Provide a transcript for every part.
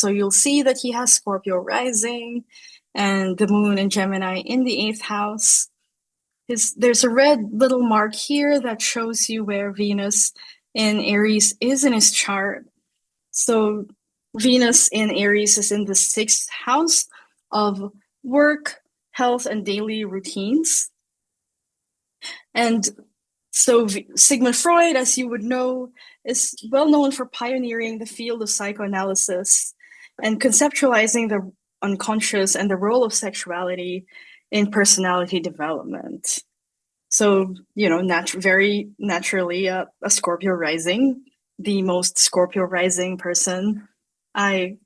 So you'll see that he has Scorpio rising and the moon in Gemini in the eighth house. There's a red little mark here that shows you where Venus in Aries is in his chart. So Venus in Aries is in the sixth house of work, health, and daily routines. And so Sigmund Freud, as you would know, is well known for pioneering the field of psychoanalysis and conceptualizing the unconscious and the role of sexuality in personality development. So, very naturally, a Scorpio rising, the most Scorpio rising person I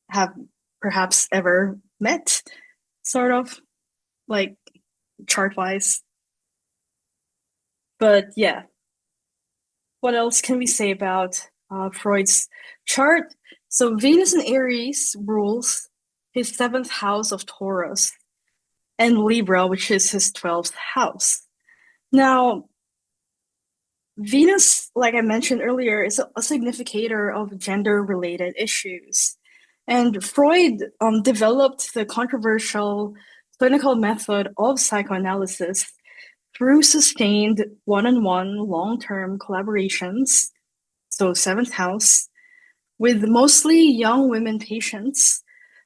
have perhaps ever met, sort of, like chart-wise. But yeah, what else can we say about Freud's chart? So Venus in Aries rules his seventh house of Taurus and Libra, which is his 12th house. Now, Venus, like I mentioned earlier, is a significator of gender-related issues. And Freud developed the controversial clinical method of psychoanalysis through sustained one-on-one long-term collaborations, so seventh house, with mostly young women patients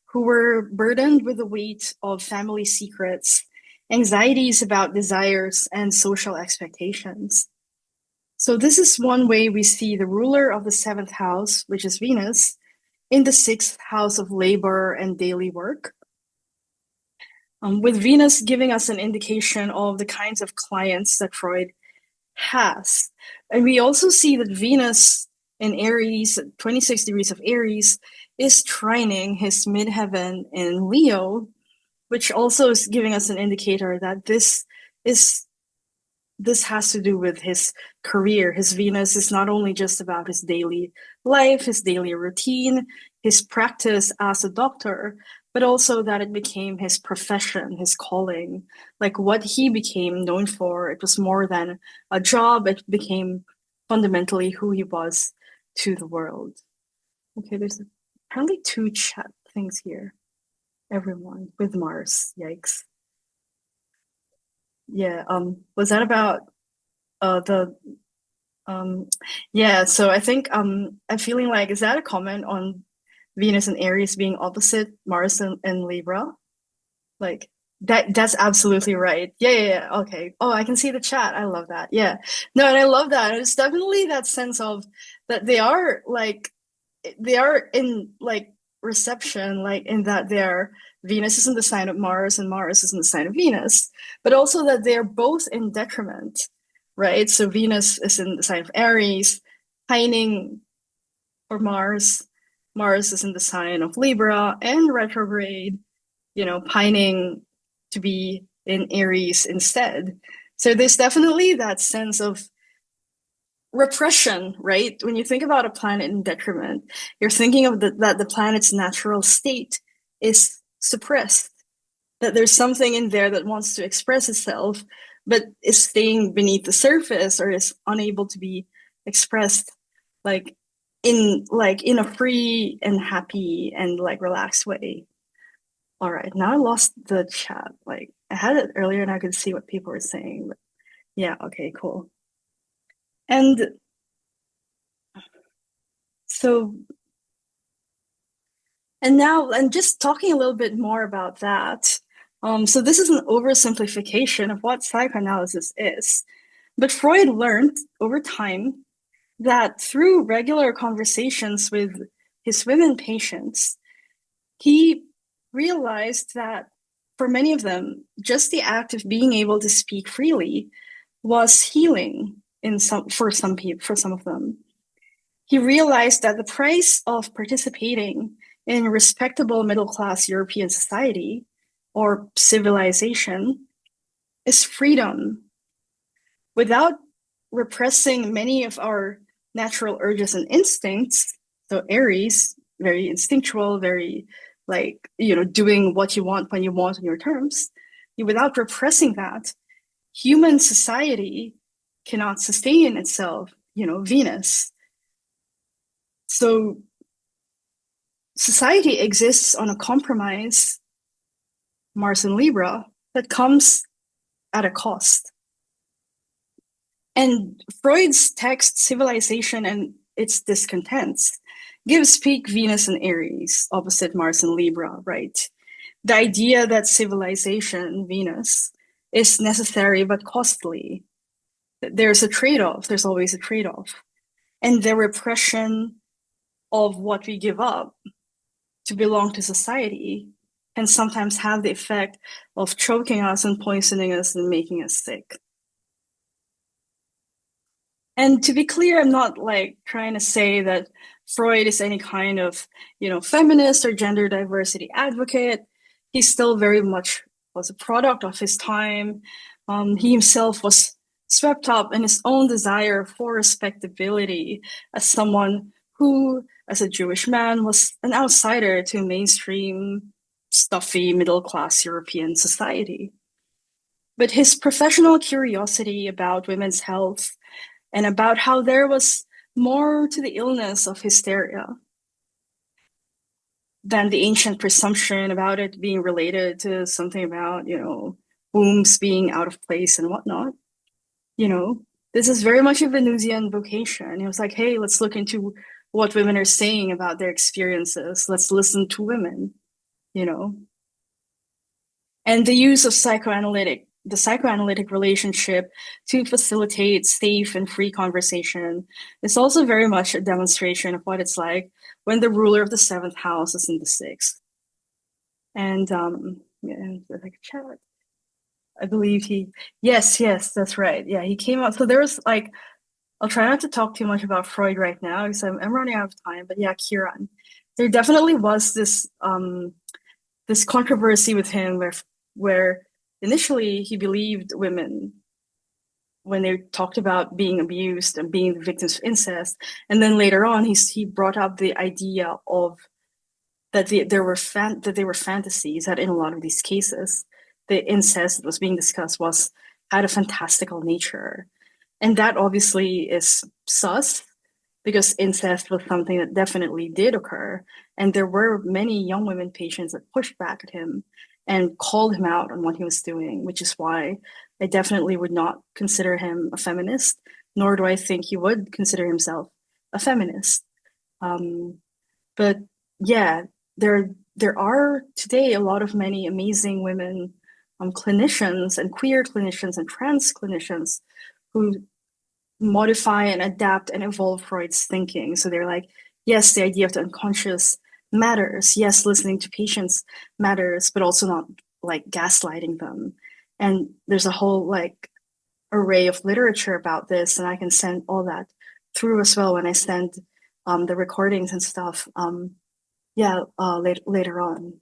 who were burdened with the weight of family secrets, anxieties about desires, and social expectations. So this is one way we see the ruler of the seventh house, which is Venus, in the sixth house of labor and daily work, with Venus giving us an indication of the kinds of clients that Freud has. And we also see that Venus in Aries, 26 degrees of Aries, is trining his midheaven in Leo, which also is giving us an indicator that this has to do with his career. His Venus is not only just about his daily life, his daily routine, his practice as a doctor, but also that it became his profession, his calling, like what he became known for. It was more than a job, it became fundamentally who he was to the world. Okay, there's apparently 2 chat things here. Everyone with Mars, yikes. Yeah, was that about the yeah, so I think I'm feeling like, is that a comment on Venus and Aries being opposite Mars and Libra? Like that's absolutely right. Yeah. Okay. Oh, I can see the chat. I love that. Yeah. No, and I love that. It's definitely that sense of that they are in like reception, like in that they're Venus is in the sign of Mars and Mars is in the sign of Venus, but also that they're both in detriment, right? So Venus is in the sign of Aries, pining for Mars. Mars is in the sign of Libra and retrograde, pining to be in Aries instead. So there's definitely that sense of repression, right? When you think about a planet in detriment, you're thinking of that the planet's natural state is suppressed, that there's something in there that wants to express itself, but is staying beneath the surface or is unable to be expressed like in a free and happy and like relaxed way. All right, now I lost the chat. Like I had it earlier and I could see what people were saying. But yeah, okay, cool. And so, and just talking a little bit more about that. So this is an oversimplification of what psychoanalysis is. But Freud learned over time that through regular conversations with his women patients, he realized that for many of them, just the act of being able to speak freely was healing for some of them. He realized that the price of participating in respectable middle-class European society or civilization is freedom without repressing many of our natural urges and instincts. So Aries, very instinctual, very like, doing what you want when you want on your terms. Without repressing that, human society cannot sustain itself, Venus. So society exists on a compromise, Mars and Libra, that comes at a cost. And Freud's text, Civilization and Its Discontents, gives peak Venus and Aries, opposite Mars and Libra, right? The idea that civilization, Venus, is necessary but costly. There's a trade-off, there's always a trade-off. And the repression of what we give up to belong to society can sometimes have the effect of choking us and poisoning us and making us sick. And to be clear, I'm not like trying to say that Freud is any kind of, feminist or gender diversity advocate. He still very much was a product of his time. He himself was swept up in his own desire for respectability as someone who, as a Jewish man, was an outsider to mainstream, stuffy, middle-class European society. But his professional curiosity about women's health and about how there was more to the illness of hysteria than the ancient presumption about it being related to something about, wombs being out of place and whatnot. This is very much a Venusian vocation. It was like, hey, let's look into what women are saying about their experiences. Let's listen to women, And the use of the psychoanalytic relationship to facilitate safe and free conversation is also very much a demonstration of what it's like when the ruler of the seventh house is in the sixth. And like chat, I believe yes, that's right. Yeah, he came out. So there was like, I'll try not to talk too much about Freud right now because I'm running out of time. But yeah, Kieran, there definitely was this controversy with him where initially he believed women when they talked about being abused and being victims of incest, and then later on he brought up the idea of that they were fantasies, that in a lot of these cases the incest that was being discussed had a fantastical nature, and that obviously is sus because incest was something that definitely did occur, and there were many young women patients that pushed back at him and called him out on what he was doing, which is why I definitely would not consider him a feminist, nor do I think he would consider himself a feminist. But yeah, there are today a lot of many amazing women clinicians and queer clinicians and trans clinicians who modify and adapt and evolve Freud's thinking. So they're like, yes, the idea of the unconscious matters. Yes, listening to patients matters, but also not like gaslighting them. And there's a whole like array of literature about this, and I can send all that through as well when I send the recordings and stuff. Later on.